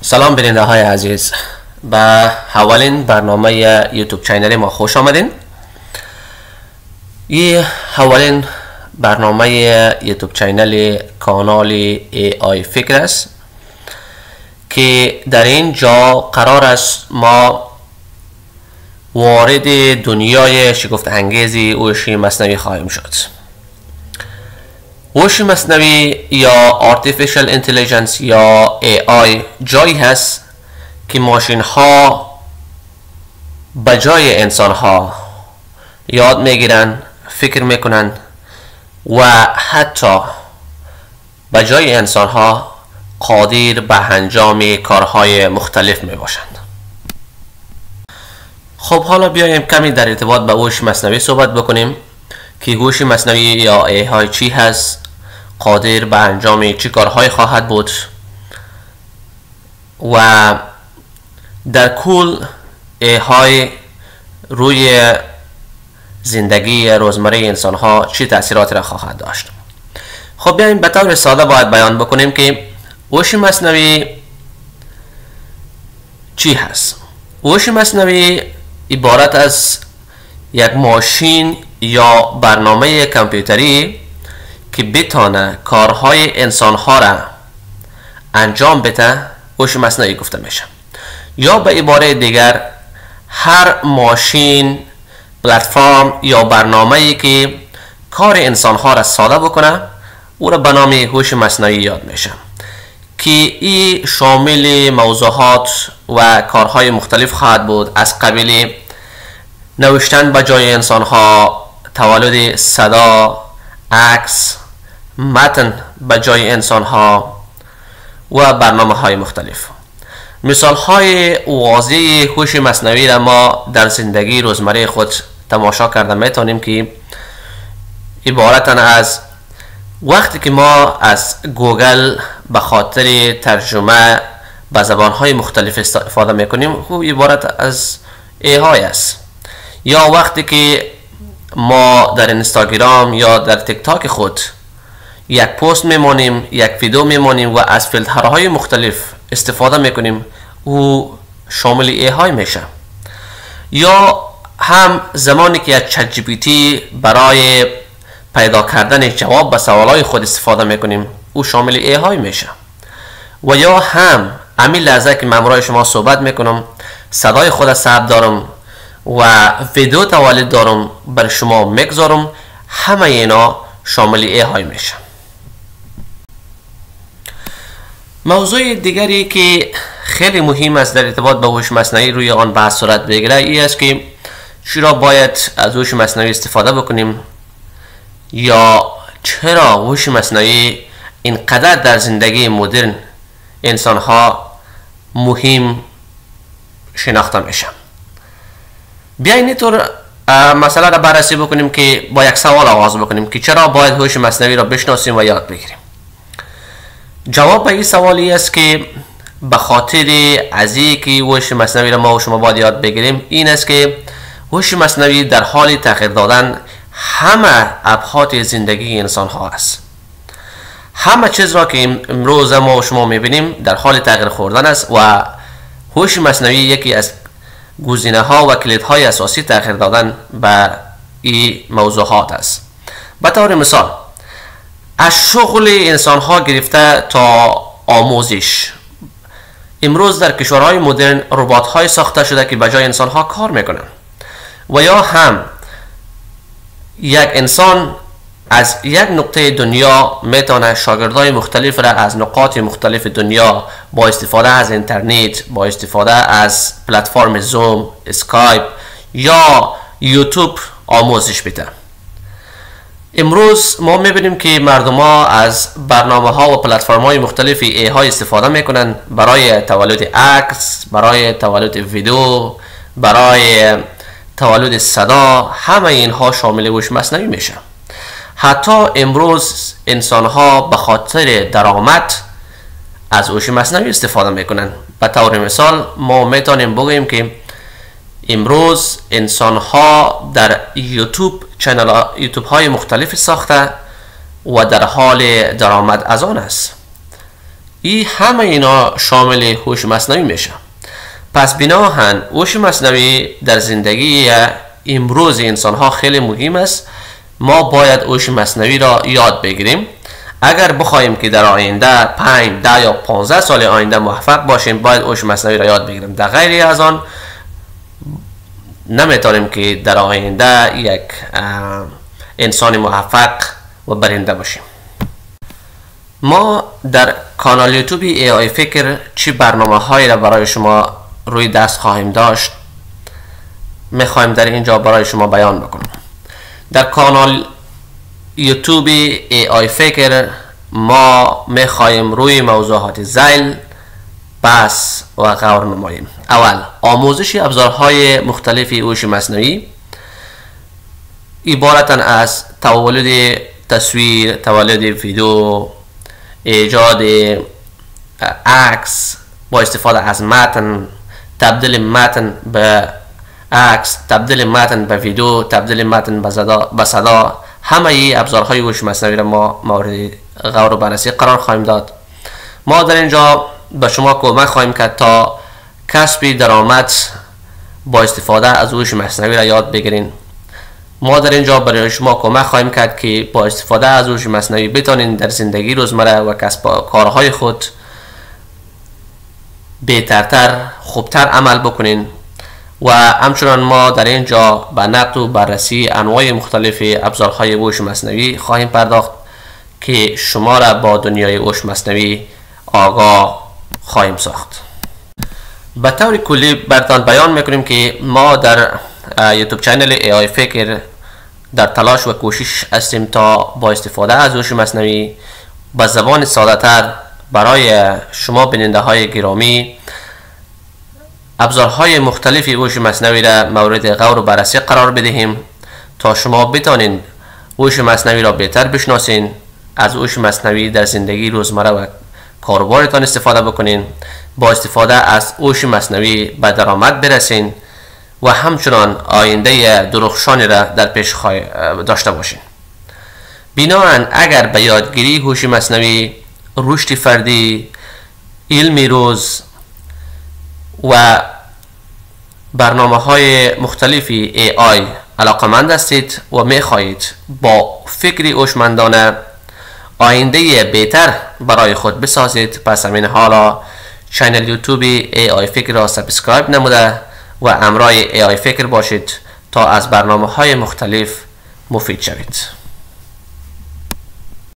سلام بیننده های عزیز، به اولین برنامه یوتیوب چینل ما خوش آمدین. این اولین برنامه یوتیوب چینل کانال ای آی فکر است که در اینجا قرار است ما وارد دنیای شگفت انگیز هوش مصنوعی خواهیم شد. هوش مصنوعی یا Artificial Intelligence یا AI جایی هست که ماشین ها به جای انسان ها یاد میگیرن، فکر میکنن و حتی به جای انسان ها قادر به انجام کارهای مختلف می باشند. خب حالا بیایم کمی در ارتباط به هوش مصنوعی صحبت بکنیم که هوش مصنوعی یا AI چی هست، قادر به انجام چی کارهای خواهد بود و در کل AI روی زندگی روزمره انسان ها چی تاثیراتی را خواهد داشت. خب بیایم به طور ساده باید بیان بکنیم که هوش مصنوعی چی هست. هوش مصنوعی عبارت از یک ماشین یا برنامه کامپیوتری که بتانه کارهای انسانها را انجام بده هوش مصنوعی گفته میشه. یا به عباره دیگر هر ماشین، پلتفرم یا برنامه‌ای که کار انسانها را ساده بکنه او را به نام هوش مصنوعی یاد میشه که این شامل موضوعات و کارهای مختلف خواهد بود، از قبیل نوشتن به جای انسانها، تولد صدا، عکس، متن به جای انسانها و برنامه های مختلف. مثال های واضح هوش مصنوعی را ما در زندگی روزمره خود تماشا کرده میتونیم که عبارتن از وقتی که ما از گوگل به خاطر ترجمه به زبان های مختلف استفاده میکنیم، او عبارت از AI است. یا وقتی که ما در اینستاگرام یا در تیک تاک خود یک پست میمونیم، یک ویدیو میمونیم و از فیلترهای مختلف استفاده میکنیم، او شامل AI میشه. یا هم زمانی که از چت جی پی تی برای پیدا کردن جواب به سوالای خود استفاده میکنیم، او شامل AI میشه. و یا هم همین لحظه که من برای شما صحبت میکنم صدای خود ثبت دارم و ویدیو تولید دارم بر شما میگذارم، همه اینا شامل AI میشه. موضوع دیگری که خیلی مهم است در ارتباط با هوش مصنوعی روی آن بحث صورت بگیره این است که چرا باید از هوش مصنوعی استفاده بکنیم یا چرا هوش مصنوعی اینقدر در زندگی مدرن انسان ها مهم شناخته میشه. بیاین اینطور مسئله را بررسی بکنیم که با یک سوال آغاز بکنیم که چرا باید هوش مصنوعی را بشناسیم و یاد بگیریم. جواب به این سوالی است که به خاطر از اینکه هوش مصنوعی را ما و شما باید یاد بگیریم این است که هوش مصنوعی در حال تغییر دادن همه ابعاد زندگی انسان ها است. همه چیز را که امروز ما و شما میبینیم در حال تغییر خوردن است و هوش مصنوعی یکی از گزینه ها و کلید های اساسی تغییر دادن به این موضوعات است. به طور مثال از شغل انسان ها گرفته تا آموزش، امروز در کشورهای مدرن ربات های ساخته شده که به جای انسان ها کار میکنن. و یا هم یک انسان از یک نقطه دنیا میتونه شاگردای مختلف را از نقاط مختلف دنیا با استفاده از اینترنت، با استفاده از پلتفرم زوم، اسکایپ یا یوتیوب آموزش بده. امروز ما میبینیم که مردم ها از برنامه ها و پلتفرم های مختلف AI استفاده میکنن برای تولد عکس، برای تولد ویدیو، برای تولد صدا. همه اینها شامل هوش مصنوعی میشه. حتی امروز انسان ها به خاطر درآمد از هوش مصنوعی استفاده میکنن. به طور مثال ما میتونیم بگوییم که امروز انسان ها در یوتیوب های مختلف ساخته و در حال درآمد از آن است. این همه اینا شامل هوش مصنوعی میشه. پس بناهن هوش مصنوعی در زندگی امروز انسان ها خیلی مهم است. ما باید هوش مصنوعی را یاد بگیریم. اگر بخوایم که در آینده 5 10 یا 15 سال آینده موفق باشیم، باید هوش مصنوعی را یاد بگیریم. در غیر از آن نمیتونیم که در آینده یک انسان موفق و برنده باشیم. ما در کانال یوتیوب ای آی فکر چی برنامه هایی را برای شما روی دست خواهیم داشت، میخوایم در اینجا برای شما بیان بکنم. در کانال یوتیوب ای آی فکر ما میخواهیم روی موضوعات ذیل بحث و غور نماییم. اول، آموزش ابزارهای مختلف هوش مصنوعی عبارتن از تولد تصویر، تولد ویدیو، ایجاد عکس با استفاده از متن، تبدیل متن به عکس، تبدیل متن به ویدیو، تبدیل متن به صدا. همه ای ابزارهای هوش مصنوعی را ما مورد غور و بررسی قرار خواهیم داد. ما در اینجا به شما کمک خواهیم کرد تا کسب درآمد با استفاده از هوش مصنوعی را یاد بگیرین. ما در اینجا برای شما کمک خواهیم کرد که با استفاده از هوش مصنوعی بتونین در زندگی روزمره و کسب کارهای خود بهترتر، خوبتر عمل بکنین. و همچنان ما در اینجا به نقد و بررسی انواع مختلف ابزارهای هوش مصنوعی خواهیم پرداخت که شما را با دنیای هوش مصنوعی آگاه خواهیم ساخت. به طور کلی براتون بیان میکنیم که ما در یوتیوب چینل ای آی فکر در تلاش و کوشش هستیم تا با استفاده از هوش مصنوعی به زبان ساده تر برای شما بیننده های گرامی ابزارهای مختلف هوش مصنوعی را مورد غور و بررسی قرار بدهیم تا شما بتانین هوش مصنوعی را بهتر بشناسین، از هوش مصنوعی در زندگی روزمره و کاروبارتان استفاده بکنین، با استفاده از هوش مصنوعی به درآمد برسین و همچنان آینده درخشانی را در پیش داشته باشین. بنابراین اگر به یادگیری هوش مصنوعی، رشد فردی، علم روز و برنامه های مختلفی ای آی علاقمند هستید و میخواهید با فکری هوشمندانه آینده بهتر برای خود بسازید، پس همین حالا چینل یوتیوب ای آی فکر را سابسکرایب نموده و همراه ای آی فکر باشید تا از برنامه های مختلف مفید شوید.